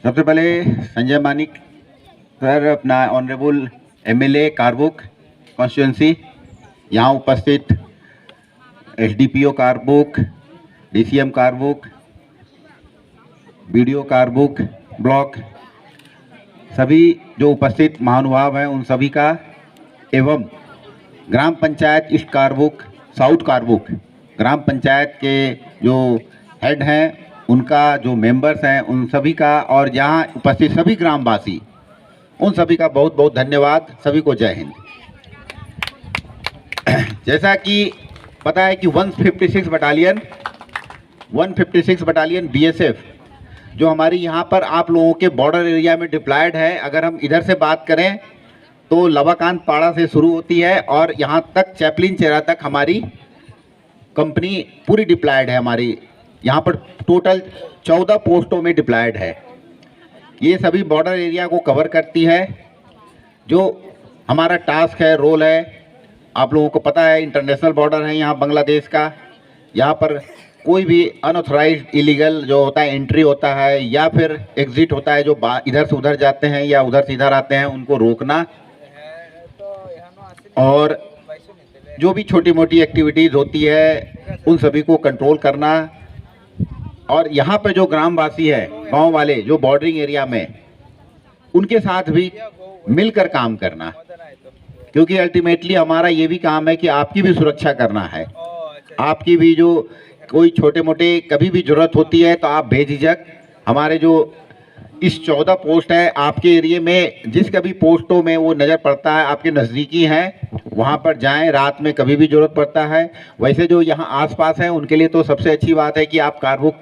सबसे पहले संजय मानिक सर, अपना ऑनरेबल एमएलए कारबुक कॉन्स्टिट्यूंसी, यहाँ उपस्थित एसडीपीओ कारबुक, डीसीएम कारबुक, बीडीओ कारबुक ब्लॉक, सभी जो उपस्थित महानुभाव हैं उन सभी का, एवं ग्राम पंचायत ईस्ट कारबुक, साउथ कारबुक ग्राम पंचायत के जो हेड हैं उनका, जो मेंबर्स हैं उन सभी का, और यहाँ उपस्थित सभी ग्रामवासी उन सभी का बहुत बहुत धन्यवाद। सभी को जय हिंद। जैसा कि पता है कि 156 बटालियन बीएसएफ जो हमारी यहाँ पर आप लोगों के बॉर्डर एरिया में डिप्लॉयड है। अगर हम इधर से बात करें तो लवाकांत पाड़ा से शुरू होती है और यहाँ तक चैपलिन चेरा तक हमारी कंपनी पूरी डिप्लॉयड है। हमारी यहाँ पर टोटल 14 पोस्टों में डिप्लॉयड है। ये सभी बॉर्डर एरिया को कवर करती है। जो हमारा टास्क है, रोल है, आप लोगों को पता है इंटरनेशनल बॉर्डर है यहाँ बांग्लादेश का। यहाँ पर कोई भी अनऑथराइज्ड इलीगल जो होता है एंट्री होता है या फिर एग्जिट होता है, जो इधर से उधर जाते हैं या उधर से इधर आते हैं, उनको रोकना, और जो भी छोटी मोटी एक्टिविटीज़ होती है उन सभी को कंट्रोल करना। और यहाँ पे जो ग्रामवासी है, गांव वाले जो बॉर्डरिंग एरिया में, उनके साथ भी मिलकर काम करना, क्योंकि अल्टीमेटली हमारा ये भी काम है कि आपकी भी सुरक्षा करना है। आपकी भी जो कोई छोटे मोटे कभी भी ज़रूरत होती है तो आप बेझिझक हमारे जो इस 14 पोस्ट है आपके एरिया में, जिस कभी पोस्टों में वो नज़र पड़ता है, आपके नज़दीकी हैं, वहाँ पर जाएं। रात में कभी भी ज़रूरत पड़ता है। वैसे जो यहाँ आसपास हैं उनके लिए तो सबसे अच्छी बात है कि आप कारबुक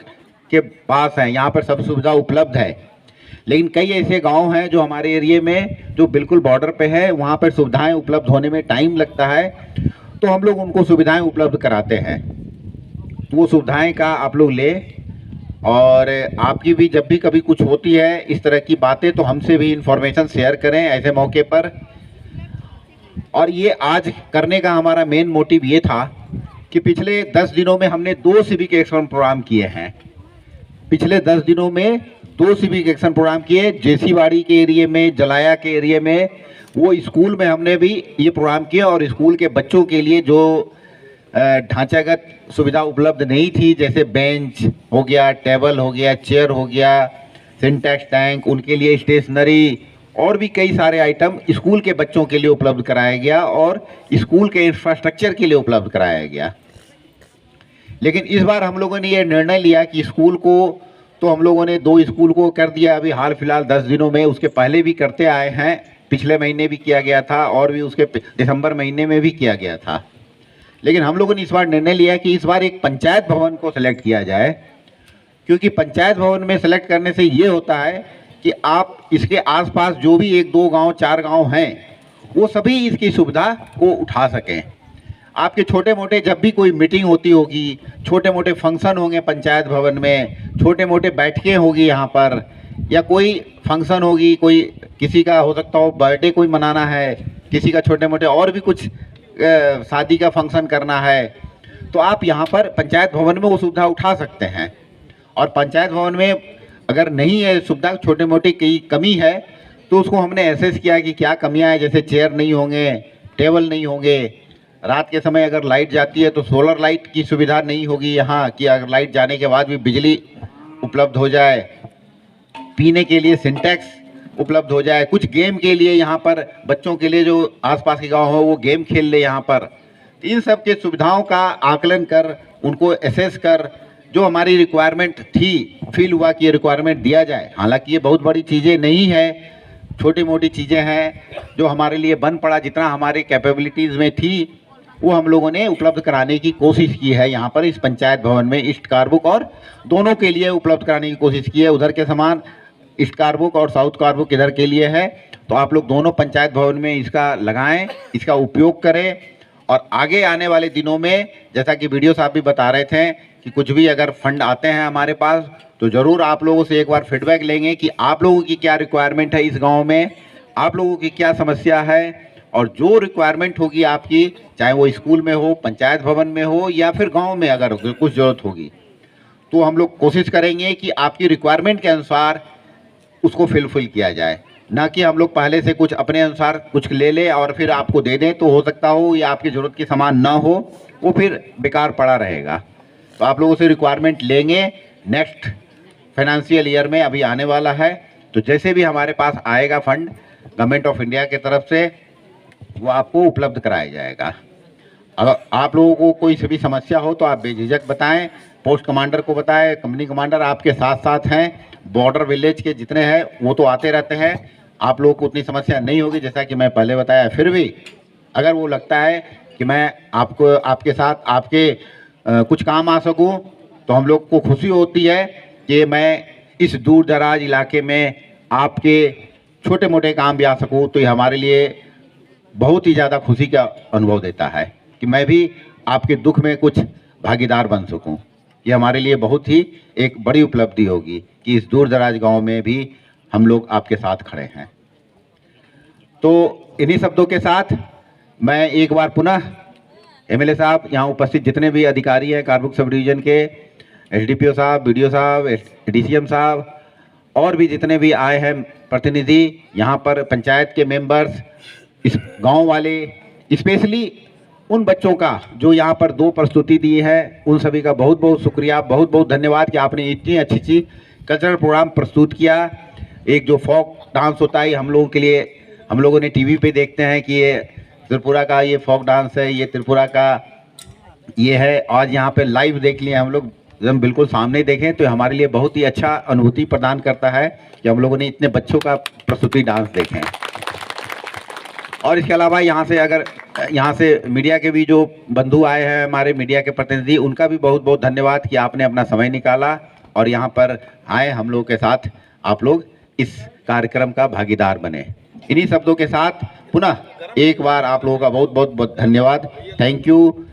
के पास हैं, यहाँ पर सब सुविधा उपलब्ध है। लेकिन कई ऐसे गांव हैं जो हमारे एरिया में जो बिल्कुल बॉर्डर पे है, वहाँ पर सुविधाएं उपलब्ध होने में टाइम लगता है, तो हम लोग उनको सुविधाएं उपलब्ध कराते हैं। तो वो सुविधाएं का आप लोग ले, और आपकी भी जब भी कभी कुछ होती है इस तरह की बातें तो हमसे भी इंफॉर्मेशन शेयर करें ऐसे मौके पर। और ये आज करने का हमारा मेन मोटिव ये था कि पिछले 10 दिनों में हमने 2 सिविक एक्शन प्रोग्राम किए हैं। पिछले 10 दिनों में 2 सिविक एक्शन प्रोग्राम किए। जेसीवाड़ी के एरिया में, जलाया के एरिया में, वो स्कूल में हमने भी ये प्रोग्राम किया, और स्कूल के बच्चों के लिए जो ढांचागत सुविधा उपलब्ध नहीं थी, जैसे बेंच हो गया, टेबल हो गया, चेयर हो गया, सिंटेक्स टैंक, उनके लिए स्टेशनरी और भी कई सारे आइटम स्कूल के बच्चों के लिए उपलब्ध कराया गया और स्कूल के इंफ्रास्ट्रक्चर के लिए उपलब्ध कराया गया। लेकिन इस बार हम लोगों ने ये निर्णय लिया कि स्कूल को तो हम लोगों ने 2 स्कूल को कर दिया अभी हाल फिलहाल 10 दिनों में। उसके पहले भी करते आए हैं, पिछले महीने भी किया गया था और भी उसके दिसंबर महीने में भी किया गया था। लेकिन हम लोगों ने इस बार निर्णय लिया कि इस बार एक पंचायत भवन को सेलेक्ट किया जाए, क्योंकि पंचायत भवन में सेलेक्ट करने से ये होता है कि आप इसके आसपास जो भी 1-2 गांव 4 गांव हैं वो सभी इसकी सुविधा को उठा सकें। आपके छोटे मोटे जब भी कोई मीटिंग होती होगी, छोटे मोटे फंक्शन होंगे पंचायत भवन में, छोटे मोटे बैठकें होगी यहाँ पर, या कोई फंक्शन होगी, कोई किसी का हो सकता हो बर्थडे कोई मनाना है, किसी का छोटे मोटे और भी कुछ शादी का फंक्शन करना है, तो आप यहाँ पर पंचायत भवन में वो सुविधा उठा सकते हैं। और पंचायत भवन में अगर नहीं है सुविधा, छोटे मोटी कई कमी है, तो उसको हमने एसेस किया कि क्या कमियां हैं। जैसे चेयर नहीं होंगे, टेबल नहीं होंगे, रात के समय अगर लाइट जाती है तो सोलर लाइट की सुविधा नहीं होगी यहाँ, कि अगर लाइट जाने के बाद भी बिजली उपलब्ध हो जाए, पीने के लिए सिंटेक्स उपलब्ध हो जाए, कुछ गेम के लिए यहाँ पर बच्चों के लिए जो आसपास के गांव हो वो गेम खेल ले यहाँ पर। इन सब के सुविधाओं का आकलन कर, उनको एसेस कर, जो हमारी रिक्वायरमेंट थी, फील हुआ कि ये रिक्वायरमेंट दिया जाए। हालांकि ये बहुत बड़ी चीज़ें नहीं है, छोटी मोटी चीज़ें हैं जो हमारे लिए बन पड़ा। जितना हमारी कैपेबिलिटीज़ में थी वो हम लोगों ने उपलब्ध कराने की कोशिश की है यहाँ पर इस पंचायत भवन में। ईस्ट कारबुक और दोनों के लिए उपलब्ध कराने की कोशिश की है। उधर के समान ईस्ट कारबुक और साउथ कारबुक इधर के लिए है, तो आप लोग दोनों पंचायत भवन में इसका लगाएं, इसका उपयोग करें। और आगे आने वाले दिनों में जैसा कि वीडियो साहब भी बता रहे थे कि कुछ भी अगर फंड आते हैं हमारे पास तो ज़रूर आप लोगों से एक बार फीडबैक लेंगे कि आप लोगों की क्या रिक्वायरमेंट है इस गांव में, आप लोगों की क्या समस्या है। और जो रिक्वायरमेंट होगी आपकी, चाहे वो स्कूल में हो, पंचायत भवन में हो, या फिर गांव में अगर कुछ ज़रूरत होगी, तो हम लोग कोशिश करेंगे कि आपकी रिक्वायरमेंट के अनुसार उसको फिल किया जाए, ना कि हम लोग पहले से कुछ अपने अनुसार कुछ ले ले और फिर आपको दे दें, तो हो सकता हो या आपकी ज़रूरत की सामान ना हो, वो फिर बेकार पड़ा रहेगा। तो आप लोगों से रिक्वायरमेंट लेंगे, नेक्स्ट फाइनेंशियल ईयर में अभी आने वाला है, तो जैसे भी हमारे पास आएगा फंड गवर्नमेंट ऑफ इंडिया की तरफ से, वो आपको उपलब्ध कराया जाएगा। अगर आप लोगों को कोई सी भी समस्या हो तो आप बेझिझक बताएं, पोस्ट कमांडर को बताएं, कंपनी कमांडर आपके साथ साथ हैं, बॉर्डर विलेज के जितने हैं वो तो आते रहते हैं, आप लोगों को उतनी समस्या नहीं होगी जैसा कि मैं पहले बताया। फिर भी अगर वो लगता है कि मैं आपको आपके साथ आपके कुछ काम आ सकूं, तो हम लोग को खुशी होती है कि मैं इस दूर दराज इलाके में आपके छोटे मोटे काम भी आ सकूं, तो ये हमारे लिए बहुत ही ज़्यादा खुशी का अनुभव देता है कि मैं भी आपके दुख में कुछ भागीदार बन सकूं। ये हमारे लिए बहुत ही एक बड़ी उपलब्धि होगी कि इस दूर दराज गाँव में भी हम लोग आपके साथ खड़े हैं। तो इन्हीं शब्दों के साथ मैं एक बार पुनः एमएलए साहब, यहाँ उपस्थित जितने भी अधिकारी हैं कारपुर सब डिवीज़न के, एसडीपीओ साहब, बीडीओ साहब, डीसीएम साहब और भी जितने भी आए हैं प्रतिनिधि, यहाँ पर पंचायत के मेंबर्स, इस गांव वाले, स्पेशली उन बच्चों का जो यहाँ पर 2 प्रस्तुति दी है, उन सभी का बहुत बहुत शुक्रिया, बहुत बहुत धन्यवाद कि आपने इतनी अच्छी कल्चरल प्रोग्राम प्रस्तुत किया। एक जो फोक डांस होता है हम लोगों के लिए, हम लोगों ने टीवी पे देखते हैं कि ये त्रिपुरा का ये फोक डांस है, ये त्रिपुरा का ये है, आज यहाँ पे लाइव देख लिए हम लोग, हम बिल्कुल सामने देखें, तो हमारे लिए बहुत ही अच्छा अनुभूति प्रदान करता है कि हम लोगों ने इतने बच्चों का प्रस्तुति डांस देखें। और इसके अलावा यहाँ से मीडिया के भी जो बंधु आए हैं, हमारे मीडिया के प्रतिनिधि, उनका भी बहुत बहुत धन्यवाद कि आपने अपना समय निकाला और यहाँ पर आए, हम लोगों के साथ आप लोग इस कार्यक्रम का भागीदार बने। इन्हीं शब्दों के साथ पुनः एक बार आप लोगों का बहुत बहुत धन्यवाद। Thank you.